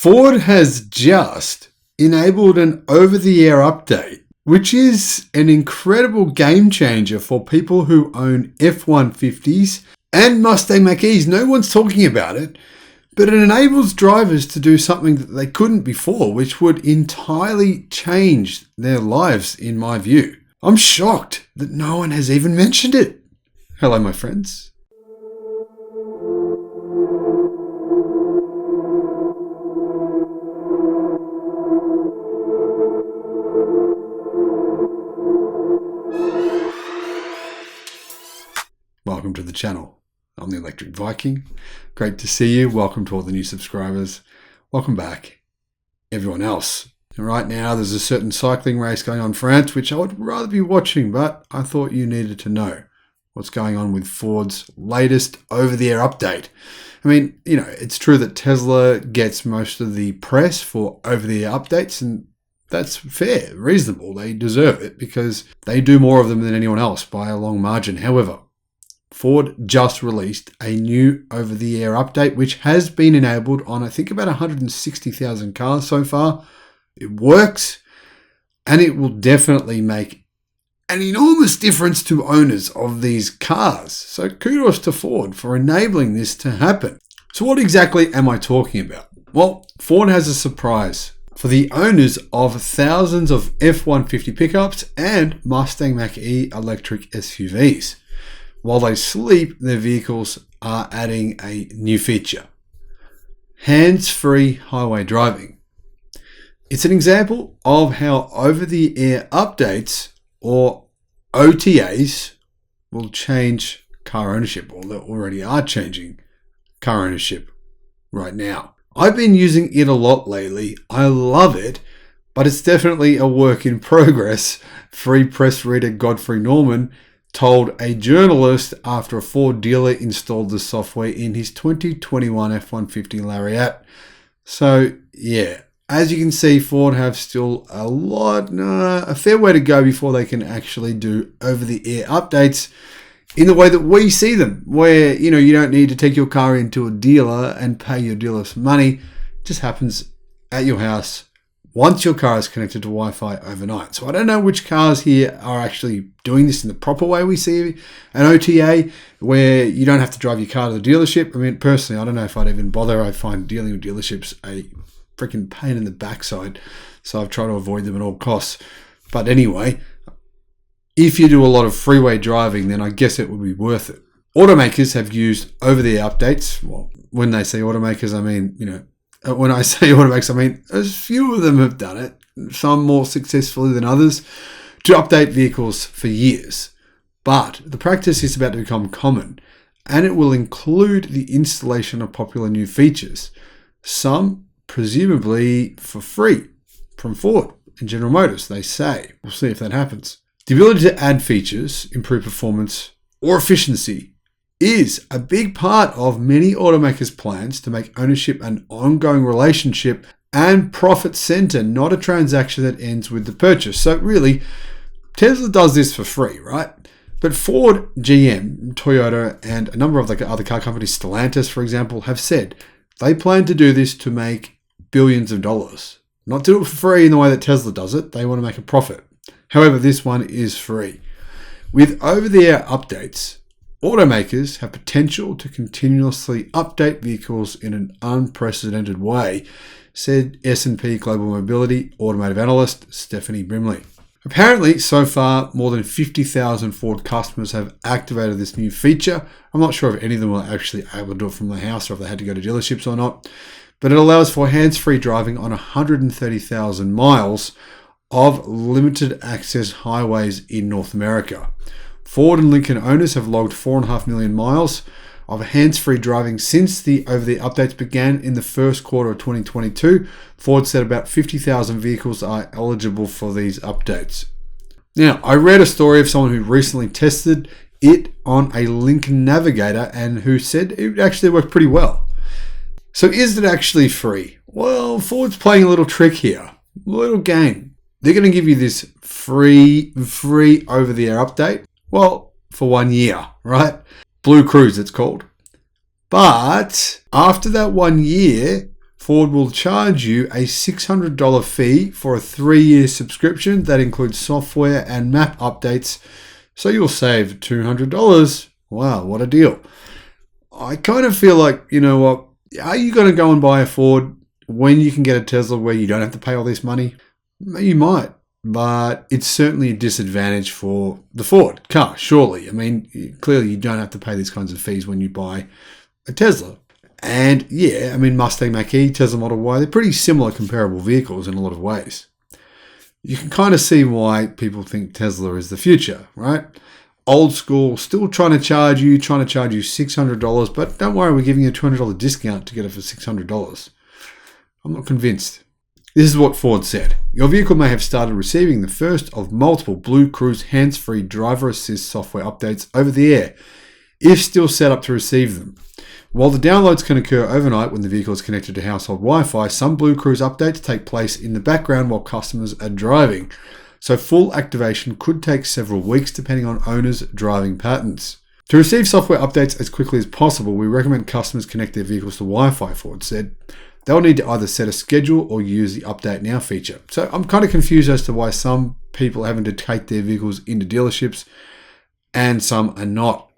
Ford has just enabled an over-the-air update, which is an incredible game changer for people who own F150s and Mustang Mach E's. No one's talking about it, but it enables drivers to do something that they couldn't before, which would entirely change their lives, in my view. I'm shocked that no one has even mentioned it. Hello, my friends. Welcome to the channel. I'm the Electric Viking. Great to see you. Welcome to all the new subscribers. Welcome back, everyone else. And right now, there's a certain cycling race going on in France, which I would rather be watching, but I thought you needed to know what's going on with Ford's latest over-the-air update. I mean, it's true that Tesla gets most of the press for over-the-air updates, and that's fair, reasonable. They deserve it because they do more of them than anyone else by a long margin. However, Ford just released a new over-the-air update, which has been enabled on, I think, about 160,000 cars so far. It works, and it will definitely make an enormous difference to owners of these cars. So kudos to Ford for enabling this to happen. So what exactly am I talking about? Well, Ford has a surprise for the owners of thousands of F150 pickups and Mustang Mach E electric SUVs. While they sleep, their vehicles are adding a new feature: hands-free highway driving. It's an example of how over-the-air updates, or OTAs, will change car ownership, or they already are changing car ownership right now. I've been using it a lot lately. I love it, but it's definitely a work in progress. Free press reader Godfrey Norman told a journalist after a Ford dealer installed the software in his 2021 F150 Lariat. So yeah, as you can see, Ford have still a fair way to go before they can actually do over-the-air updates in the way that we see them, where you don't need to take your car into a dealer and pay your dealer some money. It just happens at your house once your car is connected to Wi-Fi overnight. So I don't know which cars here are actually doing this in the proper way we see an OTA, where you don't have to drive your car to the dealership. I mean, personally, I don't know if I'd even bother. I find dealing with dealerships a freaking pain in the backside, so I've tried to avoid them at all costs. But anyway, if you do a lot of freeway driving, then I guess it would be worth it. Automakers have used over-the-air updates. Well, when they say automakers, I mean, when I say automakers, I mean a few of them have done it, some more successfully than others, to update vehicles for years. But the practice is about to become common, and it will include the installation of popular new features, some presumably for free from Ford and General Motors, they say. We'll see if that happens. The ability to add features, improve performance or efficiency is a big part of many automakers' plans to make ownership an ongoing relationship and profit center, not a transaction that ends with the purchase. So really, Tesla does this for free, right? But Ford, GM, Toyota, and a number of the other car companies, Stellantis, for example, have said they plan to do this to make billions of dollars. Not do it for free in the way that Tesla does it. They want to make a profit. However, this one is free. With over-the-air updates, automakers have potential to continuously update vehicles in an unprecedented way, said S&P Global Mobility automotive analyst Stephanie Brimley. Apparently, so far, more than 50,000 Ford customers have activated this new feature. I'm not sure if any of them were actually able to do it from the house or if they had to go to dealerships or not, but it allows for hands-free driving on 130,000 miles of limited access highways in North America. Ford and Lincoln owners have logged 4.5 million miles of hands-free driving since the over-the-air updates began in the first quarter of 2022. Ford said about 50,000 vehicles are eligible for these updates. Now, I read a story of someone who recently tested it on a Lincoln Navigator and who said it actually worked pretty well. So is it actually free? Well, Ford's playing a little trick here, a little game. They're going to give you this free over-the-air update. Well, for 1 year, right? Blue Cruise, it's called. But after that 1 year, Ford will charge you a $600 fee for a 3-year subscription that includes software and map updates, so you'll save $200. Wow, what a deal. I kind of feel like, you know what, are you going to go and buy a Ford when you can get a Tesla where you don't have to pay all this money? You might, but it's certainly a disadvantage for the Ford car, surely. I mean, clearly you don't have to pay these kinds of fees when you buy a Tesla. And yeah, I mean, Mustang Mach E, Tesla Model Y, they're pretty similar comparable vehicles in a lot of ways. You can kind of see why people think Tesla is the future, right? Old school, still trying to charge you $600, but don't worry, we're giving you a $200 discount to get it for $600. I'm not convinced. This is what Ford said. Your vehicle may have started receiving the first of multiple Blue Cruise hands-free driver assist software updates over the air, if still set up to receive them. While the downloads can occur overnight when the vehicle is connected to household Wi-Fi, some Blue Cruise updates take place in the background while customers are driving. So full activation could take several weeks depending on owners' driving patterns. To receive software updates as quickly as possible, we recommend customers connect their vehicles to Wi-Fi, Ford said. They'll need to either set a schedule or use the Update Now feature. So I'm kind of confused as to why some people are having to take their vehicles into dealerships and some are not.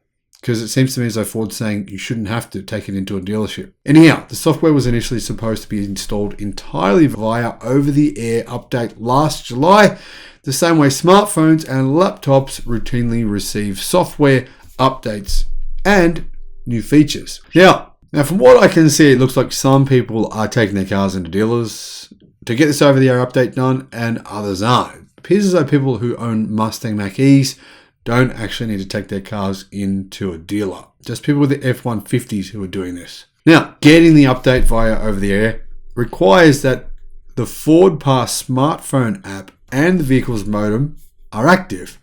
Because it seems to me as though Ford's saying you shouldn't have to take it into a dealership. Anyhow, the software was initially supposed to be installed entirely via over-the-air update last July, the same way smartphones and laptops routinely receive software updates and new features. Now, from what I can see, it looks like some people are taking their cars into dealers to get this over-the-air update done, and others aren't. It appears as though people who own Mustang Mach E's don't actually need to take their cars into a dealer. Just people with the F150s who are doing this. Now, getting the update via over-the-air requires that the Ford Pass smartphone app and the vehicle's modem are active.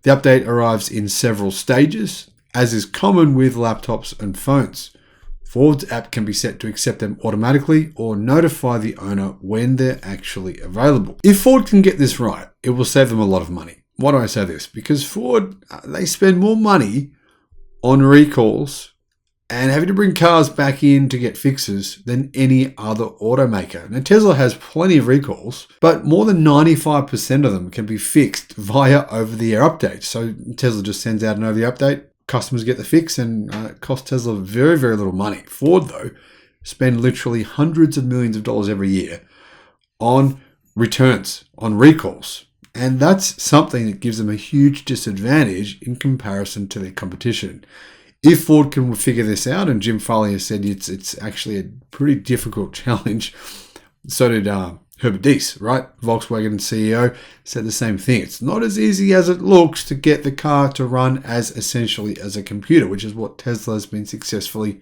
The update arrives in several stages, as is common with laptops and phones. Ford's app can be set to accept them automatically or notify the owner when they're actually available. If Ford can get this right, it will save them a lot of money. Why do I say this? Because Ford, they spend more money on recalls and having to bring cars back in to get fixes than any other automaker. Now, Tesla has plenty of recalls, but more than 95% of them can be fixed via over-the-air updates. So Tesla just sends out an over-the-air update, customers get the fix, and it costs Tesla very, very little money. Ford, though, spend literally hundreds of millions of dollars every year on returns, on recalls. And that's something that gives them a huge disadvantage in comparison to their competition. If Ford can figure this out, and Jim Farley has said it's actually a pretty difficult challenge, so did Herbert Diess, right? Volkswagen CEO said the same thing. It's not as easy as it looks to get the car to run as essentially as a computer, which is what Tesla has been successfully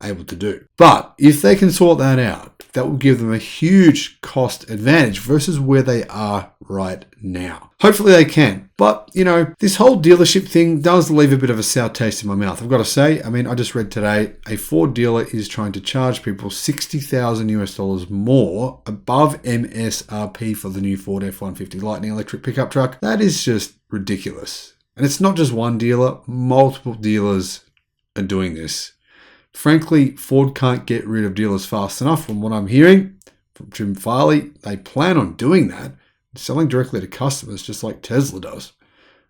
able to do. But if they can sort that out, that will give them a huge cost advantage versus where they are right now. Hopefully they can. But, you know, this whole dealership thing does leave a bit of a sour taste in my mouth. I've got to say, I mean, I just read today, a Ford dealer is trying to charge people $60,000 more above MSRP for the new Ford F-150 Lightning electric pickup truck. That is just ridiculous. And it's not just one dealer, multiple dealers are doing this. Frankly, Ford can't get rid of dealers fast enough. From what I'm hearing from Jim Farley, they plan on doing that, selling directly to customers just like Tesla does.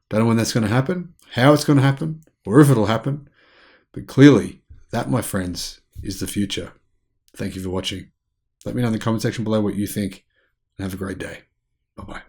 Don't know when that's going to happen, how it's going to happen, or if it'll happen. But clearly, that, my friends, is the future. Thank you for watching. Let me know in the comment section below what you think, and have a great day. Bye-bye.